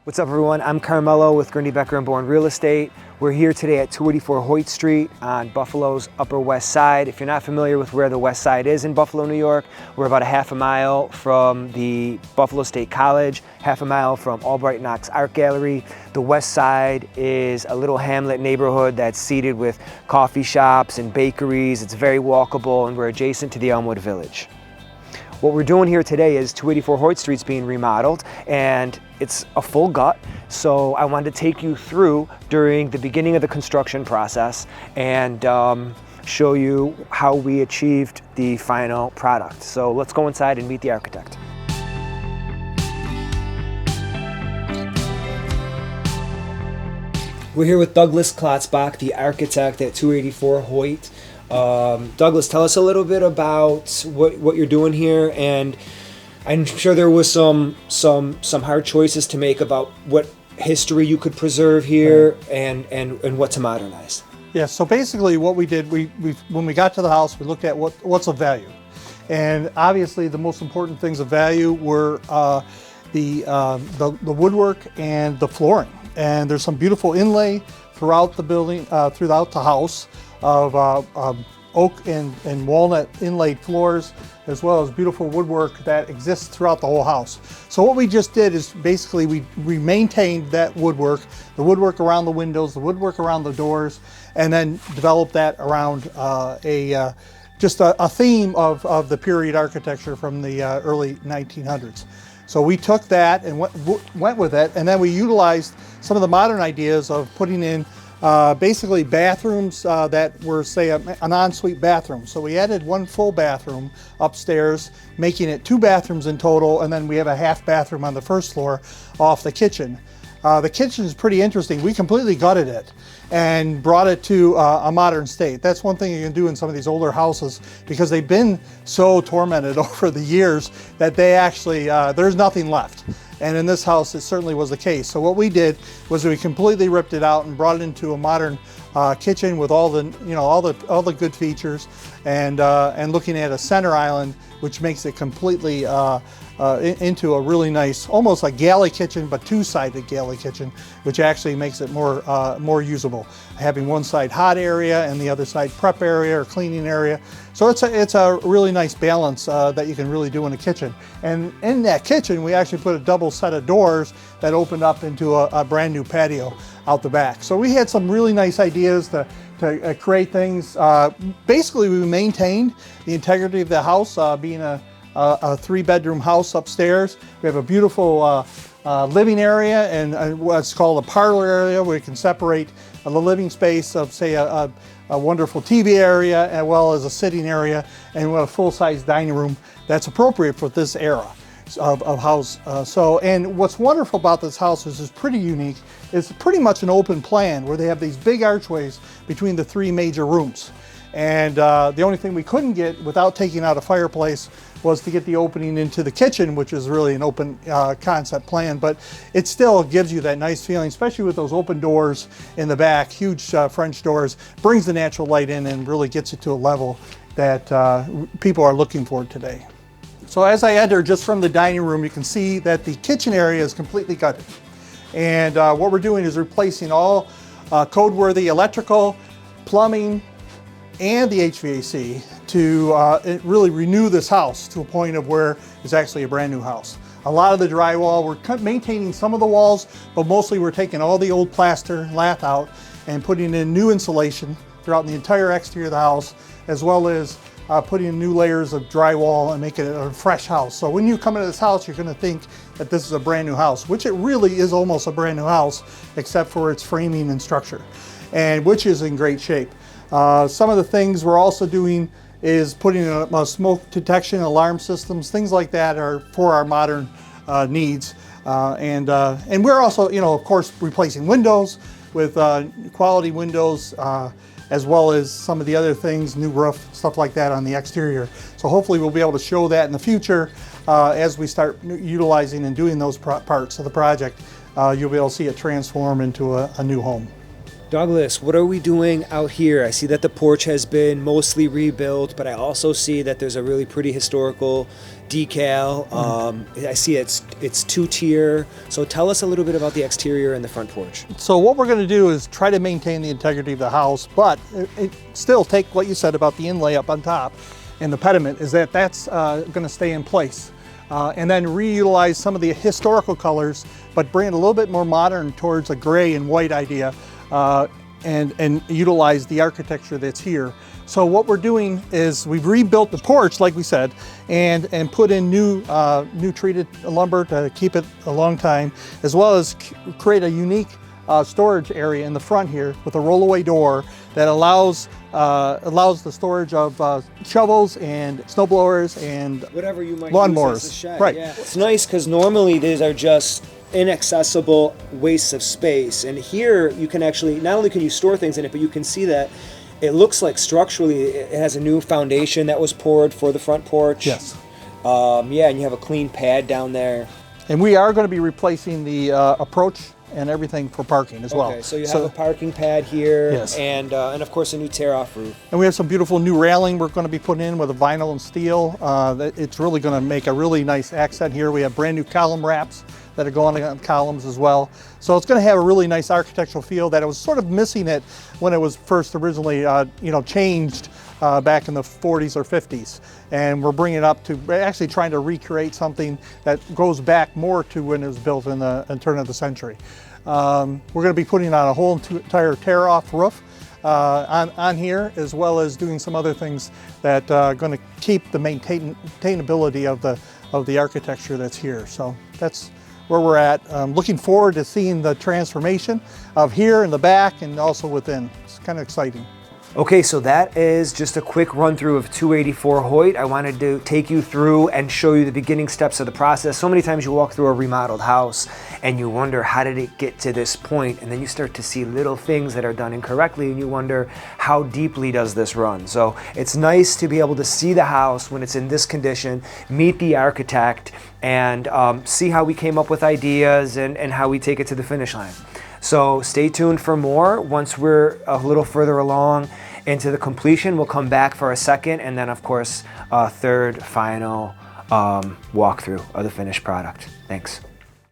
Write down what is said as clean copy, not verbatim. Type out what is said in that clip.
What's up, everyone? I'm Carmelo with Gurney Becker and Bourne Real Estate. We're here today at 284 Hoyt Street on Buffalo's Upper West Side. If you're not familiar with where the West Side is in Buffalo, New York, we're about a half a mile from the Buffalo State College, half a mile from Albright Knox Art Gallery. The West Side is a little hamlet neighborhood that's seated with coffee shops and bakeries. It's very walkable, and we're adjacent to the Elmwood Village. What we're doing here today is 284 Hoyt Street's being remodeled, and it's a full gut. So I wanted to take you through during the beginning of the construction process and show you how we achieved the final product. So let's go inside and meet the architect. We're here with Douglas Klotzbach, the architect at 284 Hoyt. Douglas, tell us a little bit about what you're doing here, and I'm sure there was some hard choices to make about what history you could preserve here and what to modernize. Yeah, so basically what we did, when we got to the house, we looked at what's of value. And obviously the most important things of value were the woodwork and the flooring. And there's some beautiful inlay throughout the building, throughout the house, of oak and walnut inlaid floors, as well as beautiful woodwork that exists throughout the whole house. So what we just did is basically we maintained that woodwork, the woodwork around the windows, the woodwork around the doors, and then developed that around just a theme of the period architecture from the early 1900s. So we took that and went with it, and then we utilized some of the modern ideas of putting in basically bathrooms that were, say, an ensuite bathroom. So we added one full bathroom upstairs, making it 2 bathrooms in total, and then we have a half bathroom on the first floor off the kitchen. The kitchen is pretty interesting. We completely gutted it and brought it to a modern state. That's one thing you can do in some of these older houses, because they've been so tormented over the years that they actually, there's nothing left. And in this house, it certainly was the case. So what we did was we completely ripped it out and brought it into a modern kitchen with all the good features, and looking at a center island, which makes it completely into a really nice, almost like galley kitchen, but 2-sided galley kitchen, which actually makes it more usable. Having one side hot area and the other side prep area or cleaning area. So it's a really nice balance that you can really do in a kitchen. And in that kitchen, we actually put a double set of doors that opened up into a brand new patio out the back. So we had some really nice ideas to create things. Basically, we maintained the integrity of the house, being a 3-bedroom house upstairs. We have a beautiful living area and what's called a parlor area, where you can separate the living space of, say, a wonderful TV area, as well as a sitting area, and a full-size dining room that's appropriate for this era of house. And what's wonderful about this house is it's pretty unique. It's pretty much an open plan, where they have these big archways between the 3 major rooms. And the only thing we couldn't get without taking out a fireplace was to get the opening into the kitchen, which is really an open concept plan, but it still gives you that nice feeling, especially with those open doors in the back, huge French doors, brings the natural light in and really gets it to a level that people are looking for today. So as I enter just from the dining room, you can see that the kitchen area is completely gutted. And what we're doing is replacing all code-worthy electrical, plumbing, and the HVAC to really renew this house to a point of where it's actually a brand new house. A lot of the drywall, we're maintaining some of the walls, but mostly we're taking all the old plaster lath out and putting in new insulation throughout the entire exterior of the house, as well as putting in new layers of drywall and making it a fresh house. So when you come into this house, you're going to think that this is a brand new house, which it really is almost a brand new house, except for its framing and structure, and which is in great shape. Some of the things we're also doing is putting in smoke detection alarm systems. Things like that are for our modern needs. And we're also, of course, replacing windows with quality windows, as well as some of the other things, new roof, stuff like that on the exterior. So hopefully we'll be able to show that in the future as we start utilizing and doing those parts of the project. You'll be able to see it transform into a new home. Douglas, what are we doing out here? I see that the porch has been mostly rebuilt, but I also see that there's a really pretty historical decal. I see it's two-tier. So tell us a little bit about the exterior and the front porch. So what we're going to do is try to maintain the integrity of the house, but still take what you said about the inlay up on top and the pediment, is that's going to stay in place. And then reutilize some of the historical colors, but bring it a little bit more modern towards a gray and white idea, and utilize the architecture that's here. So what we're doing is we've rebuilt the porch, like we said, and put in new treated lumber to keep it a long time, as well as create a unique storage area in the front here with a rollaway door that allows the storage of shovels and snow blowers and whatever you might lawnmowers. Use as a shed. Right. Yeah. It's nice because normally these are just inaccessible wastes of space, and here you can actually, not only can you store things in it, but you can see that it looks like structurally it has a new foundation that was poured for the front porch. Yes. Yeah, and you have a clean pad down there. And we are going to be replacing the approach and everything for parking as well. Okay, so you have a parking pad here, yes, and of course a new tear-off roof. And we have some beautiful new railing we're going to be putting in with a vinyl and steel. It's really going to make a really nice accent here. We have brand new column wraps that are going on columns as well. So it's going to have a really nice architectural feel that it was sort of missing it when it was first originally changed back in the 40s or 50s. And we're bringing it up to actually trying to recreate something that goes back more to when it was built in the turn of the century. We're going to be putting on a whole entire tear-off roof on here, as well as doing some other things that are going to keep the maintainability of the architecture that's here. So that's where we're at. Looking forward to seeing the transformation of here in the back and also within. It's kind of exciting. Okay, so that is just a quick run through of 284 Hoyt. I wanted to take you through and show you the beginning steps of the process. So many times you walk through a remodeled house and you wonder, how did it get to this point? And then you start to see little things that are done incorrectly and you wonder, how deeply does this run? So it's nice to be able to see the house when it's in this condition, meet the architect, and see how we came up with ideas and how we take it to the finish line. So stay tuned for more. Once we're a little further along into the completion, we'll come back for a second, and then of course a third final walkthrough of the finished product. Thanks.